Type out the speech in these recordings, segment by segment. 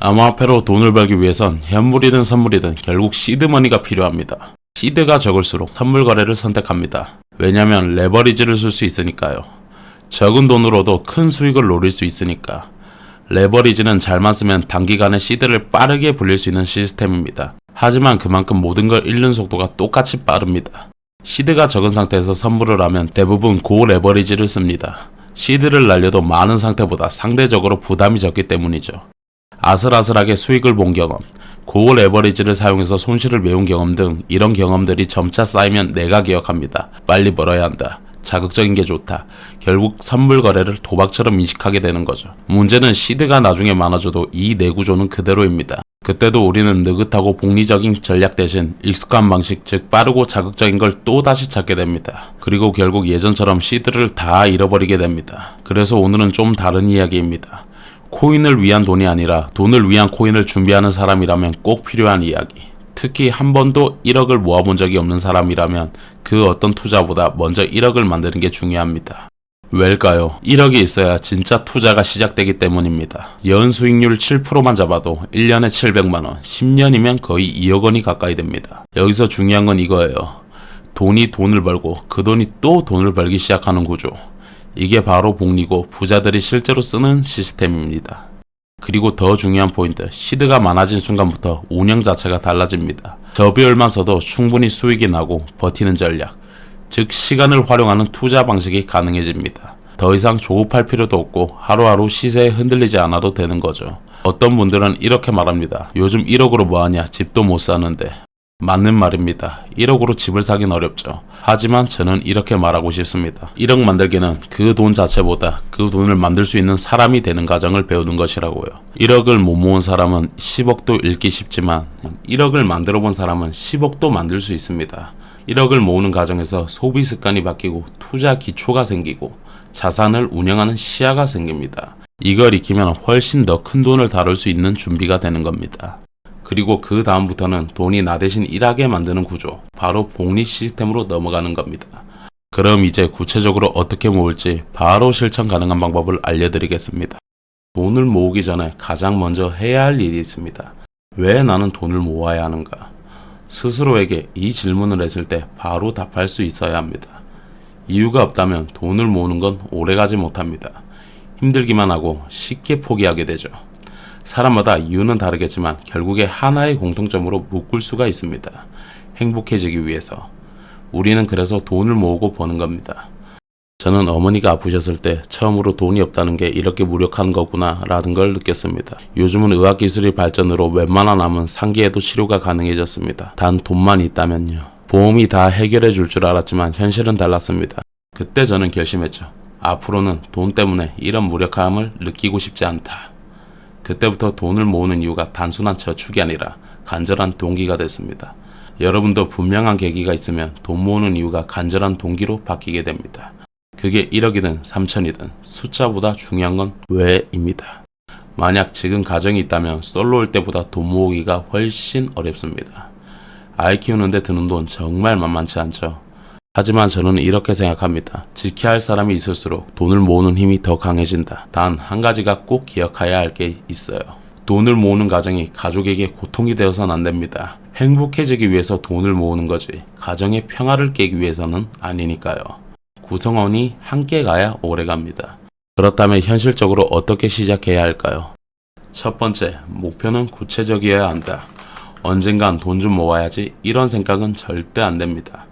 암호화폐로 돈을 벌기 위해선 현물이든 선물이든 결국 시드머니가 필요합니다. 시드가 적을수록 선물 거래를 선택합니다. 왜냐면 레버리지를 쓸 수 있으니까요. 적은 돈으로도 큰 수익을 노릴 수 있으니까. 레버리지는 잘만 쓰면 단기간에 시드를 빠르게 불릴 수 있는 시스템입니다. 하지만 그만큼 모든 걸 잃는 속도가 똑같이 빠릅니다. 시드가 적은 상태에서 선물을 하면 대부분 고 레버리지를 씁니다. 시드를 날려도 많은 상태보다 상대적으로 부담이 적기 때문이죠. 아슬아슬하게 수익을 본 경험, 고 레버리지를 사용해서 손실을 메운 경험 등 이런 경험들이 점차 쌓이면 내가 기억합니다. 빨리 벌어야 한다. 자극적인 게 좋다. 결국 선물 거래를 도박처럼 인식하게 되는 거죠. 문제는 시드가 나중에 많아져도 이 내구조는 그대로입니다. 그때도 우리는 느긋하고 복리적인 전략 대신 익숙한 방식, 즉 빠르고 자극적인 걸 또다시 찾게 됩니다. 그리고 결국 예전처럼 시드를 다 잃어버리게 됩니다. 그래서 오늘은 좀 다른 이야기입니다. 코인을 위한 돈이 아니라 돈을 위한 코인을 준비하는 사람이라면 꼭 필요한 이야기. 특히 한 번도 1억을 모아본 적이 없는 사람이라면 그 어떤 투자보다 먼저 1억을 만드는 게 중요합니다. 왜일까요? 1억이 있어야 진짜 투자가 시작되기 때문입니다. 연수익률 7%만 잡아도 1년에 700만원, 10년이면 거의 2억 원이 가까이 됩니다. 여기서 중요한 건 이거예요. 돈이 돈을 벌고 그 돈이 또 돈을 벌기 시작하는 구조. 이게 바로 복리고 부자들이 실제로 쓰는 시스템입니다. 그리고 더 중요한 포인트, 시드가 많아진 순간부터 운영 자체가 달라집니다. 저비율만 써도 충분히 수익이 나고 버티는 전략, 즉 시간을 활용하는 투자 방식이 가능해집니다. 더 이상 조급할 필요도 없고 하루하루 시세에 흔들리지 않아도 되는 거죠. 어떤 분들은 이렇게 말합니다. 요즘 1억으로 뭐하냐, 집도 못 사는데. 맞는 말입니다. 1억으로 집을 사긴 어렵죠. 하지만 저는 이렇게 말하고 싶습니다. 1억 만들기는 그 돈 자체보다 그 돈을 만들 수 있는 사람이 되는 과정을 배우는 것이라고요. 1억을 못 모은 사람은 10억도 잃기 쉽지만 1억을 만들어 본 사람은 10억도 만들 수 있습니다. 1억을 모으는 과정에서 소비 습관이 바뀌고 투자 기초가 생기고 자산을 운영하는 시야가 생깁니다. 이걸 익히면 훨씬 더 큰 돈을 다룰 수 있는 준비가 되는 겁니다. 그리고 그 다음부터는 돈이 나 대신 일하게 만드는 구조, 바로 복리 시스템으로 넘어가는 겁니다. 그럼 이제 구체적으로 어떻게 모을지 바로 실천 가능한 방법을 알려드리겠습니다. 돈을 모으기 전에 가장 먼저 해야 할 일이 있습니다. 왜 나는 돈을 모아야 하는가? 스스로에게 이 질문을 했을 때 바로 답할 수 있어야 합니다. 이유가 없다면 돈을 모으는 건 오래가지 못합니다. 힘들기만 하고 쉽게 포기하게 되죠. 사람마다 이유는 다르겠지만 결국에 하나의 공통점으로 묶을 수가 있습니다. 행복해지기 위해서. 우리는 그래서 돈을 모으고 버는 겁니다. 저는 어머니가 아프셨을 때 처음으로 돈이 없다는 게 이렇게 무력한 거구나 라는 걸 느꼈습니다. 요즘은 의학기술이 발전으로 웬만한 암은 상기에도 치료가 가능해졌습니다. 단 돈만 있다면요. 보험이 다 해결해 줄 줄 알았지만 현실은 달랐습니다. 그때 저는 결심했죠. 앞으로는 돈 때문에 이런 무력함을 느끼고 싶지 않다. 그때부터 돈을 모으는 이유가 단순한 저축이 아니라 간절한 동기가 됐습니다. 여러분도 분명한 계기가 있으면 돈 모으는 이유가 간절한 동기로 바뀌게 됩니다. 그게 1억이든 3천이든 숫자보다 중요한 건 왜입니다. 만약 지금 가정이 있다면 솔로일 때보다 돈 모으기가 훨씬 어렵습니다. 아이 키우는데 드는 돈 정말 만만치 않죠. 하지만 저는 이렇게 생각합니다. 지켜야 할 사람이 있을수록 돈을 모으는 힘이 더 강해진다. 단 한 가지가 꼭 기억해야 할 게 있어요. 돈을 모으는 과정이 가족에게 고통이 되어서는 안 됩니다. 행복해지기 위해서 돈을 모으는 거지 가정의 평화를 깨기 위해서는 아니니까요. 구성원이 함께 가야 오래갑니다. 그렇다면 현실적으로 어떻게 시작해야 할까요? 첫 번째, 목표는 구체적이어야 한다. 언젠간 돈 좀 모아야지 이런 생각은 절대 안 됩니다.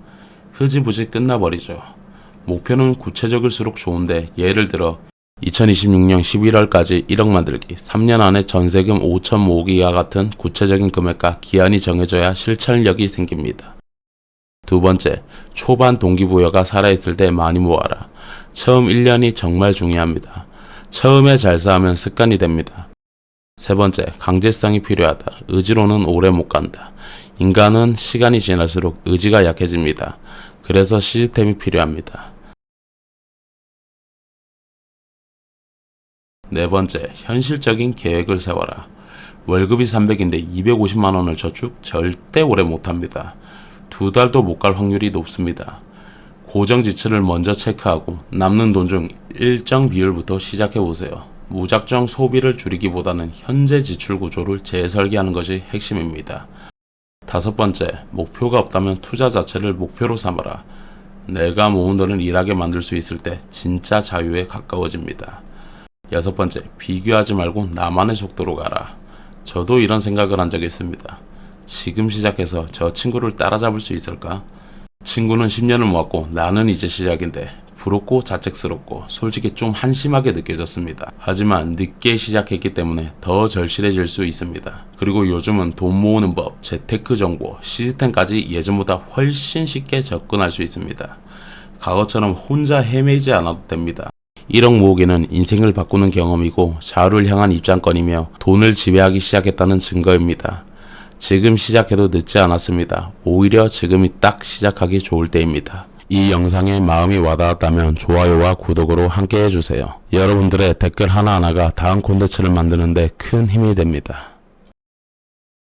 흐지부지 끝나버리죠. 목표는 구체적일수록 좋은데 예를 들어 2026년 11월까지 1억 만들기, 3년 안에 전세금 5천 모으기와 같은 구체적인 금액과 기한이 정해져야 실천력이 생깁니다. 두 번째, 초반 동기부여가 살아있을 때 많이 모아라. 처음 1년이 정말 중요합니다. 처음에 잘 쌓으면 습관이 됩니다. 세 번째, 강제성이 필요하다. 의지로는 오래 못 간다. 인간은 시간이 지날수록 의지가 약해집니다. 그래서 시스템이 필요합니다. 네 번째, 현실적인 계획을 세워라. 월급이 300인데 250만원을 저축? 절대 오래 못합니다. 2달도 못 갈 확률이 높습니다. 고정 지출을 먼저 체크하고 남는 돈 중 일정 비율부터 시작해보세요. 무작정 소비를 줄이기보다는 현재 지출 구조를 재설계하는 것이 핵심입니다. 5번째, 목표가 없다면 투자 자체를 목표로 삼아라. 내가 모은 돈을 일하게 만들 수 있을 때 진짜 자유에 가까워집니다. 6번째, 비교하지 말고 나만의 속도로 가라. 저도 이런 생각을 한 적이 있습니다. 지금 시작해서 저 친구를 따라잡을 수 있을까? 친구는 10년을 모았고 나는 이제 시작인데 부럽고 자책스럽고 솔직히 좀 한심하게 느껴졌습니다. 하지만 늦게 시작했기 때문에 더 절실해질 수 있습니다. 그리고 요즘은 돈 모으는 법, 재테크 정보, 시스템까지 예전보다 훨씬 쉽게 접근할 수 있습니다. 과거처럼 혼자 헤매지 않아도 됩니다. 1억 모으기는 인생을 바꾸는 경험이고 자유를 향한 입장권이며 돈을 지배하기 시작했다는 증거입니다. 지금 시작해도 늦지 않았습니다. 오히려 지금이 딱 시작하기 좋을 때입니다. 이 영상에 마음이 와닿았다면 좋아요와 구독으로 함께 해주세요. 여러분들의 댓글 하나하나가 다음 콘텐츠를 만드는 데 큰 힘이 됩니다.